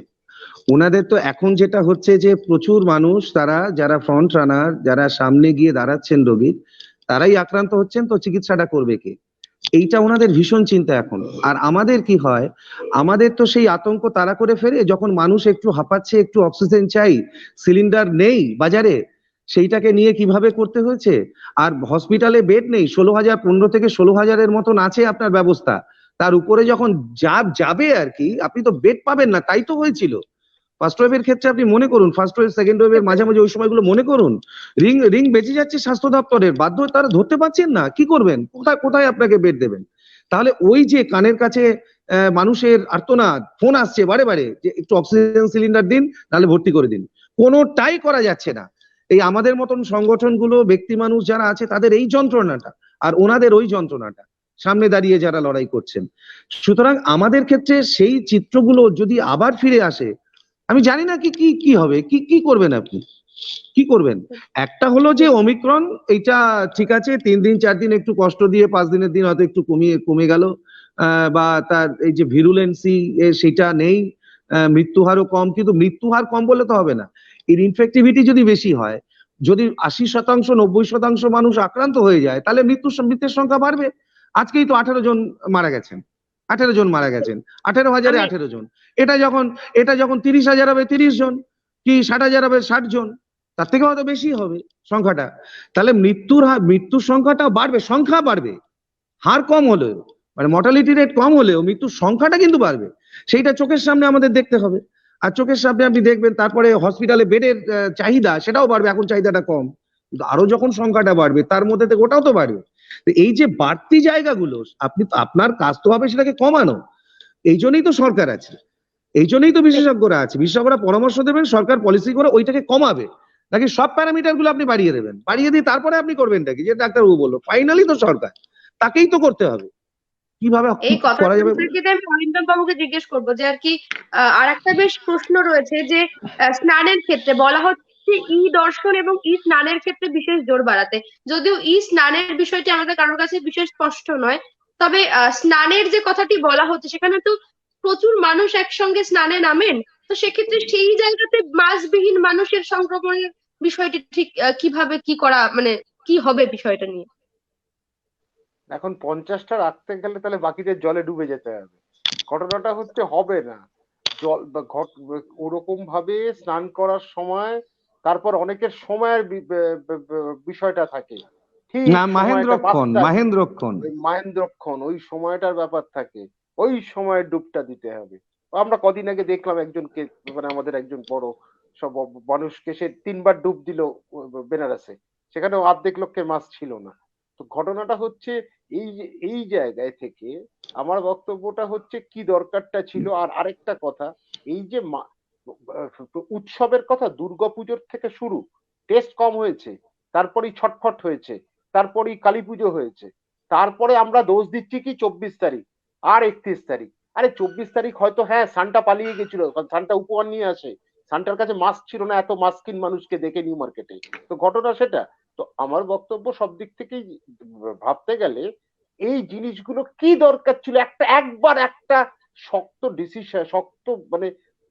ওনাদের তো এখন যেটা হচ্ছে যে প্রচুর মানুষ, তারা যারা ফ্রন্ট রানার, যারা সামনে গিয়ে দাঁড়াচ্ছেন রোগীর, তারাই আক্রান্ত হচ্ছেন, তো চিকিৎসাটা করবে কে? এইটা ওনাদের ভীষণ চিন্তা এখন। আর আমাদের কি হয়, আমাদের তো সেই আতঙ্ক তারা করে ফেলে যখন মানুষ একটু হাঁপাচ্ছে, একটু অক্সিজেন চাই, সিলিন্ডার নেই বাজারে, সেইটাকে নিয়ে কিভাবে করতে হয়েছে। আর হসপিটালে বেড নেই, 16,000, 15 থেকে 16,000-এর মতন আছে আপনার ব্যবস্থা। তার উপরে যখন যাবে আর কি, আপনি তো বেড পাবেন না, তাই তো হয়েছিল ফার্স্ট ওয়েভের ক্ষেত্রে। আপনি মনে করুন, ফার্স্ট ওয়েভ সেকেন্ড ওয়েভের মাঝামাঝি ওই সময়গুলো মনে করুন, রিং রিং বেঁচে যাচ্ছে স্বাস্থ্য দপ্তরের, বাধ্য হয়ে তারা ধরতে পারছেন না, কি করবেন, কোথায় কোথায় আপনাকে বেড দেবেন? তাহলে ওই যে কানের কাছে মানুষের আর্তনাদ, ফোন আসছে বারে বারে যে একটু অক্সিজেন সিলিন্ডার দিন, নাহলে ভর্তি করে দিন, কোনোটাই করা যাচ্ছে না। এই আমাদের মতন সংগঠনগুলো, ব্যক্তি মানুষ যারা আছে, তাদের এই যন্ত্রণাটা আর ওনাদের ওই যন্ত্রণাটা, সামনে দাঁড়িয়ে যারা লড়াই করছেন। সুতরাং আমাদের ক্ষেত্রে সেই চিত্রগুলো যদি আবার ফিরে আসে, আমি জানি না কি কি কি হবে, কি কি করবেন আপনি, কি করবেন? একটা হলো যে ওমিক্রন, এইটা ঠিক আছে, 3 দিন 4 দিন একটু কষ্ট দিয়ে 5 দিনের দিন হয়তো একটু কমে গেল, বা তার এই যে ভিরুলেন্সি সেটা নেই, মৃত্যু হারও কম, কিন্তু মৃত্যু হার কম বলে তো হবে না, এর ইনফেক্টিভিটি যদি বেশি হয়, যদি 80%, 90% মানুষ আক্রান্ত হয়ে যায়, তাহলে মৃত্যুর সংখ্যা বাড়বে। আজকেই তো 18 জন মারা গেছেন, 18 জন মারা গেছেন, 18,000-এ আমি 18 জন। এটা যখন 30,000 হবে 30 জন, কি 60,000 হবে 60 জন, তার থেকে হয়তো বেশি হবে সংখ্যাটা। তাহলে মৃত্যুর সংখ্যাটা বাড়বে, সংখ্যা বাড়বে, হার কম হলেও, মানে মর্টালিটি রেট কম হলেও মৃত্যুর সংখ্যাটা কিন্তু বাড়বে। সেইটা চোখের সামনে আমাদের দেখতে হবে। আর চোখের সামনে আপনি দেখবেন, তারপরে হসপিটালে বেডের চাহিদা সেটাও বাড়বে, এখন চাহিদাটা কম, কিন্তু আরো যখন সংখ্যাটা বাড়বে তার মধ্যে থেকে ওটাও তো বাড়বে। তো এই যে বাড়তি জায়গাগুলো, আপনার কাজ তো হবে সেটাকে কমানো। এই জন্যই তো সরকার আছে, এই জন্যই তো বিশেষজ্ঞরা আছে, বিশেষজ্ঞরা পরামর্শ দেবেন, সরকার পলিসি করে ওইটাকে কমাবে, নাকি সব প্যারামিটার গুলো আপনি বাড়িয়ে দেবেন, বাড়িয়ে দিয়ে তারপরে আপনি করবেনটা কি, যে ডাক্তারবাবু বললো, ফাইনালি তো সরকার, তাকেই তো করতে হবে। কিভাবে কি এই কথার করা যাবে? পরিপ্রেক্ষিতে আমি অরিন্দম বাবুকে জিজ্ঞেস করবো যে আর কি আর একটা বেশ প্রশ্ন রয়েছে যে স্নানের ক্ষেত্রে বলা হচ্ছে ই দর্শন এবং ই স্নানের ক্ষেত্রে বিশেষ জোর বাড়াতে, যদিও ই স্নানের বিষয়টি আমাদের কারোর কাছে বিশেষ স্পষ্ট নয়, তবে স্নানের যে কথাটি বলা হচ্ছে সেখানে তো প্রচুর মানুষ একসঙ্গে স্নানে নামেন, তো সেক্ষেত্রে সেই জায়গাতে মাস্কবিহীন মানুষের সংক্রমণের বিষয়টি ঠিক কিভাবে কি করা, মানে কি হবে বিষয়টা নিয়ে? এখন 50টা রাখতে গেলে তাহলে বাকিদের জলে ডুবে যেতে হবে। ঘটনাটা হচ্ছে হবে না। জল ওরকম ভাবে স্নান করার সময়, তারপর অনেকের সময়ের বিষয়টা থাকে। ঠিক না, সময়টা মাহেন্দ্রক্ষণ, বাচ্চা, মাহেন্দ্রক্ষণ। ওই মাহেন্দ্রক্ষণ, ওই সময়টার ব্যাপার থাকে। ওই সময় ডুবটা দিতে হবে। আমরা কদিন আগে দেখলাম একজনকে, মানে আমাদের একজন বড় সব মানুষকে, সে 3বার ডুব দিল বেনারসে, সেখানেও অর্ধেক লোকের মাছ ছিল না। তো ঘটনাটা হচ্ছে এই জায়গায় থেকে আমার বক্তব্যটা হচ্ছে কি দরকারটা ছিল। আর আরেকটা কথা, এই যে উৎসবের কথা, দুর্গাপুজোর থেকে শুরু, টেস্ট কম হয়েছে, তারপরেই ছটফট হয়েছে, তারপরেই কালী পুজো হয়েছে, তারপরে আমরা দোষ দিচ্ছি কি 24 তারিখ আর 31 তারিখ। আরে 24 তারিখ হয়তো হ্যাঁ সান্টা পালিয়ে গেছিল, সান্টা উপহার নিয়ে আসে, সান্টার কাছে মাস্ক ছিল না এত মাস্কিন মানুষকে দেখে নিউ মার্কেটে, তো ঘটনা সেটা। তো আমার বক্তব্য সব দিক থেকেই ভাবতে গেলে এই জিনিসগুলো কি দরকার ছিল, একবার একটা শক্ত ডিসিশন, শক্ত মানে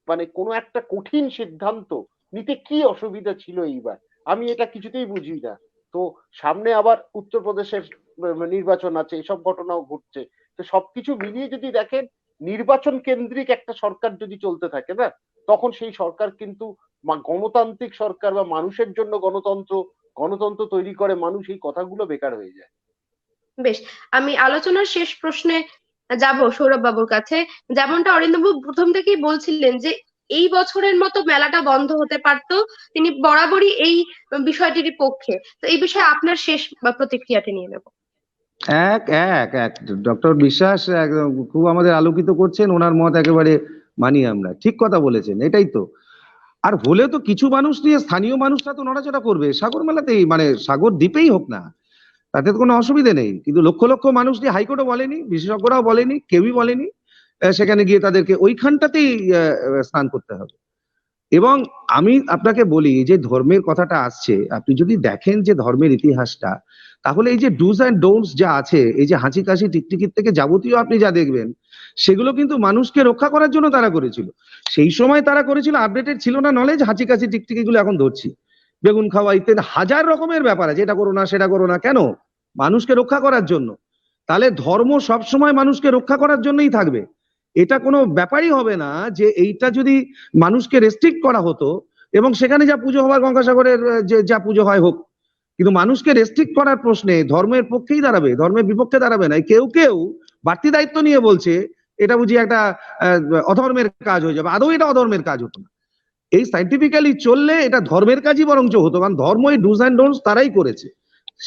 মানে কোনো একটা কঠিন সিদ্ধান্ত নিতে কি অসুবিধা ছিল এইবার? আমি এটা কিছুতেই বুঝি না। তো সামনে আবার উত্তরপ্রদেশের নির্বাচন আছে, এসব ঘটনাও ঘটছে। তো সবকিছু মিলিয়ে যদি দেখেন, নির্বাচন কেন্দ্রিক একটা সরকার যদি চলতে থাকে না, তখন সেই সরকার কিন্তু গণতান্ত্রিক সরকার বা মানুষের জন্য গণতন্ত্র, গণতন্ত্র তৈরি করে মানুষ, এই কথাগুলো বেকার হয়ে যায়। বেশ, আমি আলোচনার শেষ প্রশ্নে যাব সৌরভ বাবুর কাছে। যেমনটা অরিন্দমবাবু প্রথম থেকেই বলছিলেন যে এই বছরের মতো মেলাটা বন্ধ হতে পারতো, তিনি বরাবরই এই বিষয়টির পক্ষে। তো এই বিষয়ে আপনার শেষ প্রতিক্রিয়াটি নিয়ে নেব। এক এক এক ডক্টর বিশ্বাস একদম খুব আমাদের আলোকিত করছেন, ওনার মত একেবারে মানি আমরা, ঠিক কথা বলেছেন, এটাই তো। আর হলে তো কিছু মানুষ নিয়ে স্থানীয় মানুষরা তো নড়াচড়া করবে সাগর মেলাতেই, মানে সাগর দ্বীপেই হোক না, তাতে তো কোনো অসুবিধে নেই। কিন্তু লক্ষ লক্ষ মানুষ নিয়ে হাইকোর্টও বলেনি, বিশেষজ্ঞরাও বলেনি, কেউই বলেনি সেখানে গিয়ে তাদেরকে ওইখানটাতেই স্নান করতে হবে। এবং আমি আপনাকে বলি, যে ধর্মের কথাটা আসছে, আপনি যদি দেখেন যে ধর্মের ইতিহাসটা, তাহলে এই যে ডুজ অ্যান্ড ডোন্টস যা আছে, এই যে হাঁচি কাশি টিকটিকির থেকে যাবতীয় আপনি যা দেখবেন, সেগুলো কিন্তু মানুষকে রক্ষা করার জন্য তারা করেছিল। সেই সময় তারা করেছিল, আপডেটেড ছিল না নলেজ, হাঁচি কাশি টিকটিকি গুলো এখন ধরছি, বেগুন খাওয়া ইত্যাদি হাজার রকমের ব্যাপার আছে, এটা করো না সেটা করো না, কেন? মানুষকে রক্ষা করার জন্য। তাহলে ধর্ম সব সময় মানুষকে রক্ষা করার জন্যই থাকবে। এটা কোনো ব্যাপারই হবে না যে এইটা যদি মানুষকে রেস্ট্রিক্ট করা হতো, এবং সেখানে যা পুজো হওয়ার গঙ্গাসাগরের যে যা পুজো হয় হোক, কিন্তু মানুষকে রেস্ট্রিক্ট করার প্রশ্নে ধর্মের পক্ষেই দাঁড়াবে, ধর্মের বিপক্ষে দাঁড়াবে না। কেউ কেউ বাড়তি দায়িত্ব নিয়ে বলছে এটা বুঝি একটা আহ, অধর্মের কাজ হয়ে যাবে, আদৌ এটা অধর্মের কাজ হতো না। এই সাইন্টিফিক্যালি চললে এটা ধর্মের কাজই বরঞ্চ হতো, কারণ ধর্ম এই ডুজ অ্যান্ড ডোন্টস তারাই করেছে,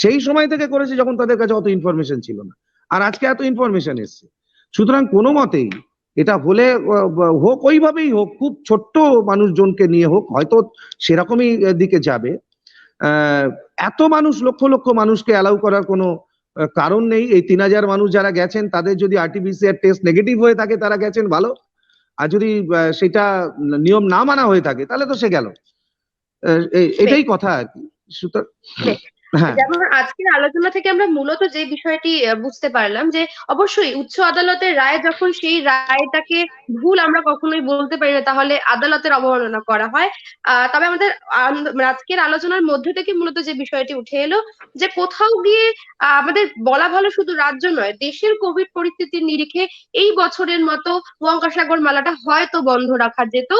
সেই সময় থেকে করেছে যখন তাদের কাছে অত ইনফরমেশন ছিল না, আর আজকে এত ইনফরমেশন এসছে। সুতরাং কোনো মতেই এটা হলে হোক ওইভাবেই হোক, খুব ছোট্ট মানুষজনকে নিয়ে হোক, হয়তো সেরকমই দিকে যাবে। আহ, এত মানুষ, লক্ষ লক্ষ মানুষকে অ্যালাউ করার কোনো কারণ নেই। এই 3000 মানুষ যারা গেছেন, তাদের যদি আরটিপিসিআর টেস্ট নেগেটিভ হয়ে থাকে, তারা গেছেন ভালো। আর যদি সেটা নিয়ম না মানা হয়ে থাকে, তাহলে তো সে গেল। বেশ এটাই কথা আর কি। সুতরাং বেশ হ্যাঁ, যেমন আজকের আলোচনা থেকে আমরা মূলত যে বিষয়টি বুঝতে পারলাম যে অবশ্যই উচ্চ আদালতের রায়, যখন সেই রায়টাকে ভুল আমরা কখনোই বলতে পারি না, তাহলে আদালতের অবমাননা করা হয়। তবে আমাদের আজকের আলোচনার মধ্যে থেকে মূলত যে বিষয়টি উঠে এলো, যে কোথাও গিয়ে আমাদের বলা ভালো শুধু রাজ্য নয়, দেশের কোভিড পরিস্থিতির নিরিখে এই বছরের মতো গঙ্গাসাগর মেলাটা হয়তো বন্ধ রাখা যেত।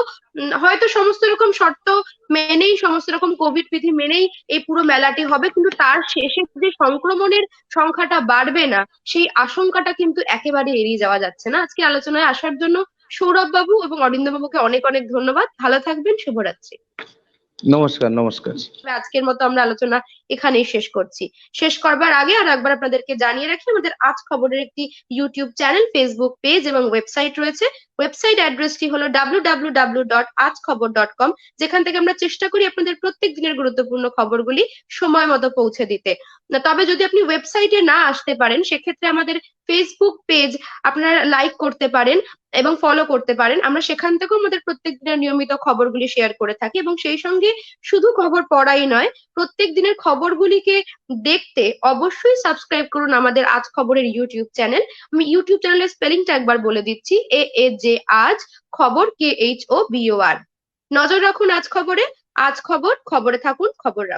হয়তো সমস্ত রকম শর্ত মেনেই, সমস্ত রকম কোভিড বিধি মেনেই এই পুরো মেলাটি হবে, কিন্তু তার শেষে যে সংক্রমণের সংখ্যাটা বাড়বে না, সেই আশঙ্কাটা কিন্তু একেবারে এড়িয়ে যাওয়া যাচ্ছে না। আজকে আলোচনায় আসার জন্য সৌরভ বাবু এবং অরিন্দম বাবুকে অনেক অনেক ধন্যবাদ। ভালো থাকবেন, শুভরাত্রি। নমস্কার নমস্কার। আজকের মতো আমরা আলোচনা এখানেই শেষ করছি। শেষ করবার আগে আর একবার আপনাদেরকে জানিয়ে রাখি, আমাদের আজ খবরের একটি ইউটিউব চ্যানেল, ফেসবুক পেজ এবং ওয়েবসাইট রয়েছে। ওয়েবসাইট অ্যাড্রেসটি হলো www.ajkhobor.com, যেখান থেকে আমরা চেষ্টা করি আপনাদের প্রত্যেক দিনের গুরুত্বপূর্ণ খবরগুলি সময় মতো পৌঁছে দিতে। তবে যদি আপনি ওয়েবসাইটে না আসতে পারেন, সেক্ষেত্রে আমাদের ফেসবুক পেজ আপনারা লাইক করতে পারেন এবং ফলো করতে পারেন। আমরা সেখান থেকেও আমাদের প্রত্যেক দিনের নিয়মিত খবরগুলি শেয়ার করে থাকি, এবং সেই সঙ্গে শুধু খবর পড়াই নয়, প্রত্যেক দিনের খবরগুলিকে দেখতে অবশ্যই সাবস্ক্রাইব করুন আমাদের আজ খবরের ইউটিউব চ্যানেল। আমি ইউটিউব চ্যানেলের স্পেলিংটা একবার বলে দিচ্ছি, AAJ আজ খবর, KHOBOR। নজর রাখুন আজ খবরে। আজ খবর, খবরে থাকুন, খবর রাখুন।